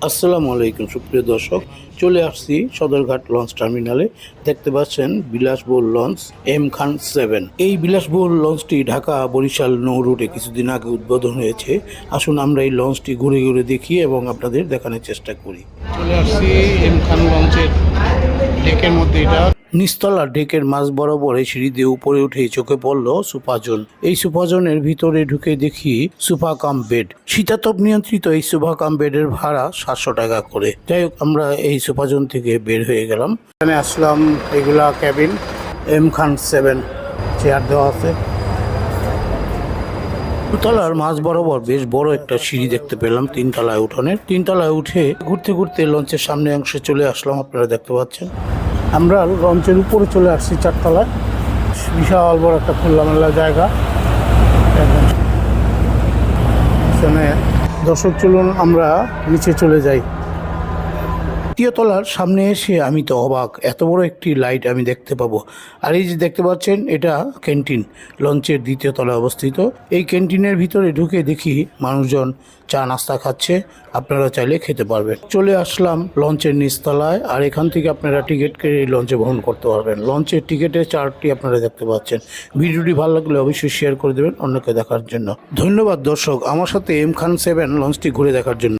আসসালামু আলাইকুম সুপ্রিয় দর্শক, চলে আসছি সদরঘাট লঞ্চ টার্মিনালে। দেখতে পাচ্ছেন বিলাসবহুল লঞ্চ এম খান 7। এই বিলাসবহুল লঞ্চটি ঢাকা বরিশাল নৌ রুটে কিছুদিন আগে উদ্বোধন হয়েছে। আসুন আমরা এই লঞ্চটি ঘুরে ঘুরে দেখি এবং আপনাদের দেখানোর চেষ্টা করি। চলে আসছি এম খান লঞ্চের ডেকের মধ্যে। এটা নিচতলা ডেকের মাঝ বরাবর এই সিঁড়ি দিয়ে উপরে উঠে চোখে পড়ল সুপাজন। এই সুপাজনের ভিতরে ঢুকে দেখি সোফা কাম বেড, শীতাতপ নিয়ন্ত্রিত এই সোফা কাম বেডের ভাড়া 700 টাকা করে। যাই হোক, আমরা এই সুপাজন থেকে বের হয়ে গেলাম। এখানে আসলাম, এগুলা ক্যাবিন এম খান 7, চেয়ার দেওয়া আছে। দুতলার মাঝ বরাবর বেশ বড় একটা সিঁড়ি দেখতে পেলাম তিনতলায় উঠোনের। তিনতলায় উঠে ঘুরতে ঘুরতে লঞ্চের সামনে অংশে চলে আসলাম। আপনারা দেখতে পাচ্ছেন আমরা লঞ্চের উপরে চলে আসছি, চারতলায়। বিশাল বড় একটা খোলামেলা জায়গা। এখানে দর্শক, চলুন আমরা নিচে চলে যাই। তৃতীয় তলার সামনে এসে আমি তো অবাক, এত বড় একটি লাইট আমি দেখতে পাবো। আর এই যে দেখতে পাচ্ছেন, এটা ক্যান্টিন, লঞ্চের দ্বিতীয় তলায় অবস্থিত। এই ক্যান্টিনের ভিতরে ঢুকে দেখি মানুষজন চা নাস্তা খাচ্ছে। আপনারা চাইলে খেতে পারবেন। চলে আসলাম লঞ্চের নিচতলায়, আর এখান থেকে আপনারা টিকিট কেটে লঞ্চে ভ্রমণ করতে পারবেন। লঞ্চের টিকিটের চার্টটি আপনারা দেখতে পাচ্ছেন। ভিডিওটি ভালো লাগলে অবশ্যই শেয়ার করে দেবেন অন্যকে দেখার জন্য। ধন্যবাদ দর্শক, আমার সাথে এম খান 7 লঞ্চটি ঘুরে দেখার জন্য।